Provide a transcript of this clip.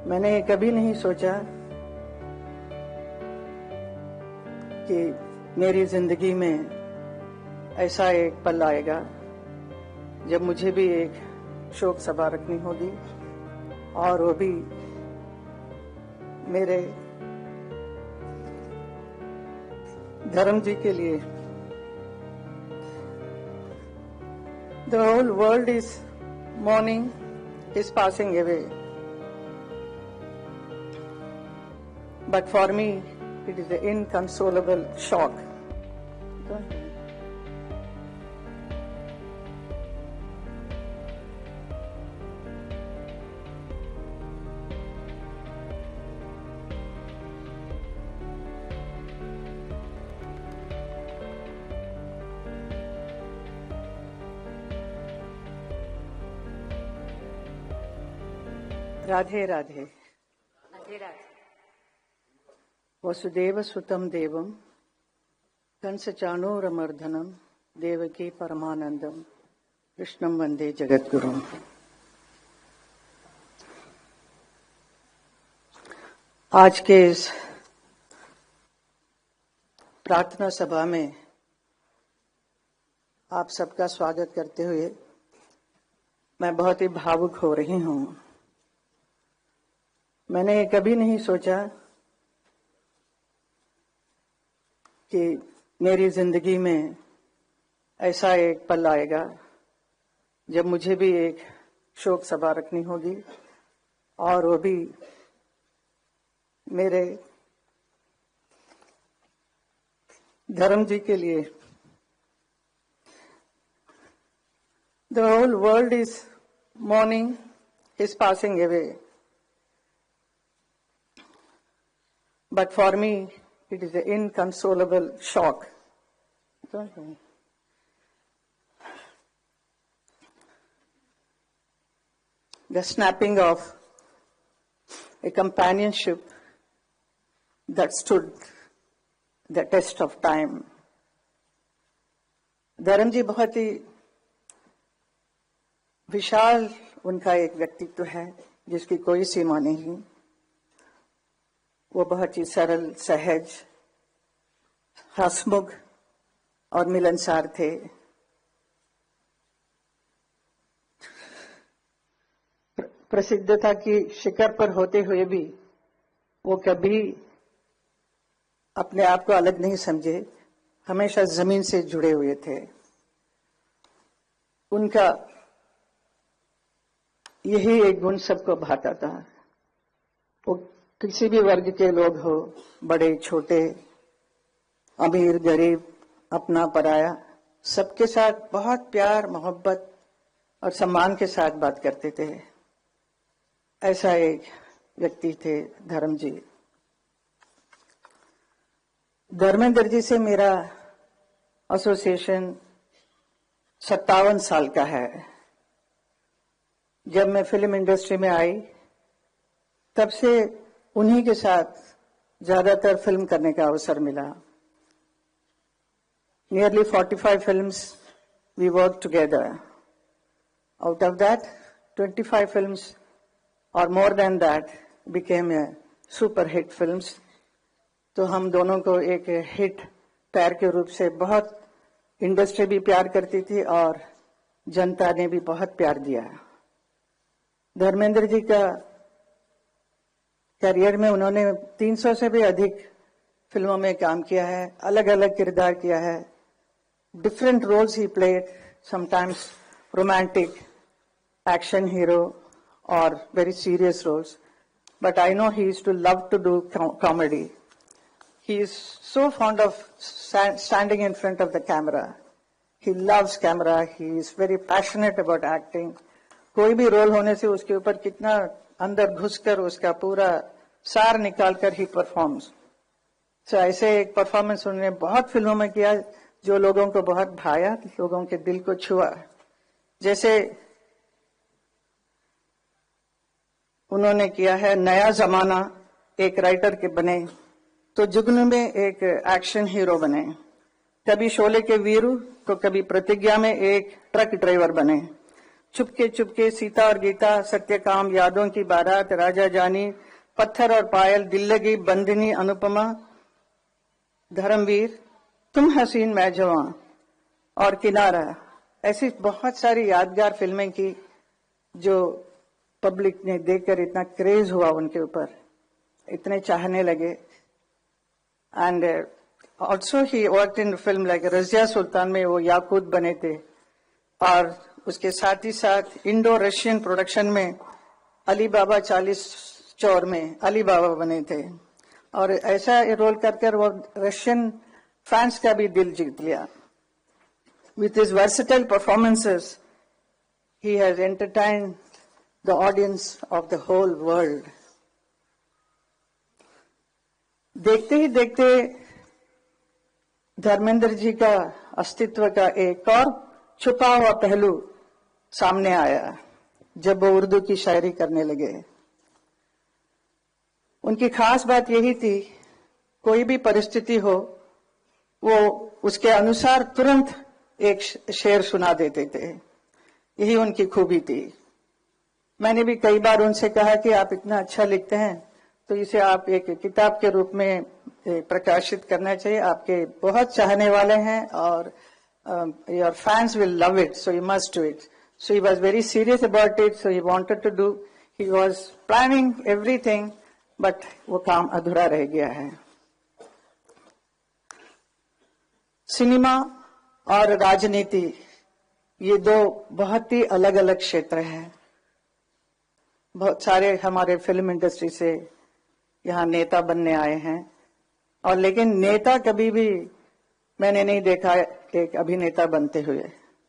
मैंने कभी नहीं सोचा कि मेरी जिंदगी में ऐसा एक पल आएगा जब मुझे भी एक शोक सभा रखनी होगी, और वो भी मेरे धर्म जी के लिए। The whole world is mourning his passing away, but for me it is an inconsolable shock. Radhe Radhe. Radhe Radhe. Vasudev सुतम देवम कंस चाणूरमर्दनम देवकी परमानंदम कृष्णम वंदे जगद्गुरुम। आज के इस प्रार्थना सभा में आप सबका स्वागत करते हुए मैं बहुत ही भावुक हो रही हूं। मैंने कभी नहीं सोचा कि मेरी जिंदगी में ऐसा एक पल आएगा जब मुझे भी एक शोक सभा रखनी होगी, और वो भी मेरे धर्म जी के लिए। The whole world is mourning his passing away, but for me it is an inconsolable shock. The snapping of a companionship that stood the test of time. धर्म जी बहुत ही विशाल उनका एक व्यक्तित्व है जिसकी कोई सीमा नहीं। वो बहुत ही सरल, सहज, हंसमुख और मिलनसार थे। प्रसिद्धता की शिखर पर होते हुए भी वो कभी अपने आप को अलग नहीं समझे, हमेशा जमीन से जुड़े हुए थे। उनका यही एक गुण सबको भाता था। वो किसी भी वर्ग के लोग हो, बड़े छोटे, अमीर गरीब, अपना पराया, सबके साथ बहुत प्यार मोहब्बत और सम्मान के साथ बात करते थे। ऐसा एक व्यक्ति थे धर्म जी। धर्मेंद्र जी से मेरा एसोसिएशन 57 साल का है। जब मैं फिल्म इंडस्ट्री में आई तब से उन्हीं के साथ ज्यादातर फिल्म करने का अवसर मिला। Nearly 45 films we worked together. Out of that, 25 films or more than that became a super hit films. तो हम दोनों को एक हिट पैर के रूप से बहुत इंडस्ट्री भी प्यार करती थी और जनता ने भी बहुत प्यार दिया। धर्मेंद्र जी का करियर में उन्होंने 300 से भी अधिक फिल्मों में काम किया है, अलग अलग किरदार किया है। Different roles he played, sometimes romantic, action hero और very serious roles, but I know he used to love to do comedy. He is so fond of standing in front of the camera. He loves camera. He is very passionate about acting. कोई भी role होने से उसके ऊपर कितना अंदर घुसकर उसका पूरा सार निकालकर ही परफॉर्म्स। तो ऐसे एक परफॉर्मेंस उन्होंने बहुत फिल्मों में किया जो लोगों को बहुत भाया, लोगों के दिल को छुआ। जैसे उन्होंने किया है नया जमाना, एक राइटर के बने, तो जुगनू में एक एक्शन हीरो बने, कभी शोले के वीरू तो कभी प्रतिज्ञा में एक ट्रक ड्राइवर बने। चुपके चुपके, सीता और गीता, सत्यकाम, यादों की बारात, राजा जानी, पत्थर और पायल, दिल लगी, बंदिनी, अनुपमा, धर्मवीर, तुम हसीन मैं जवां और किनारा, ऐसी बहुत सारी यादगार फिल्में की जो पब्लिक ने देखकर इतना क्रेज हुआ उनके ऊपर, इतने चाहने लगे. And also he worked in film like Razia Sultan में वो याकूत बने थे, और उसके साथ ही साथ इंडो रशियन प्रोडक्शन में अली बाबा 40 चोर में अली बाबा बने थे, और ऐसा रोल कर वो रशियन फैंस का भी दिल जीत लिया. With his versatile performances, he has entertained the audience of the whole world. देखते ही देखते धर्मेंद्र जी का अस्तित्व का एक और छुपा हुआ पहलू सामने आया जब वो उर्दू की शायरी करने लगे. उनकी खास बात यही थी, कोई भी परिस्थिति हो वो उसके अनुसार तुरंत एक शेर सुना देते थे. यही उनकी खूबी थी. मैंने भी कई बार उनसे कहा कि आप इतना अच्छा लिखते हैं तो इसे आप एक किताब के रूप में प्रकाशित करना चाहिए. आपके बहुत चाहने वाले हैं और your fans will love it, so you must do it. So he was very serious about it, so he wanted to do. He was planning everything, but वो काम अधूरा रह गया है. सिनेमा और राजनीति, ये दो बहुत ही अलग अलग क्षेत्र हैं. बहुत सारे हमारे फिल्म इंडस्ट्री से यहाँ नेता बनने आए हैं, और लेकिन नेता कभी भी मैंने नहीं देखा एक अभिनेता बनते हुए.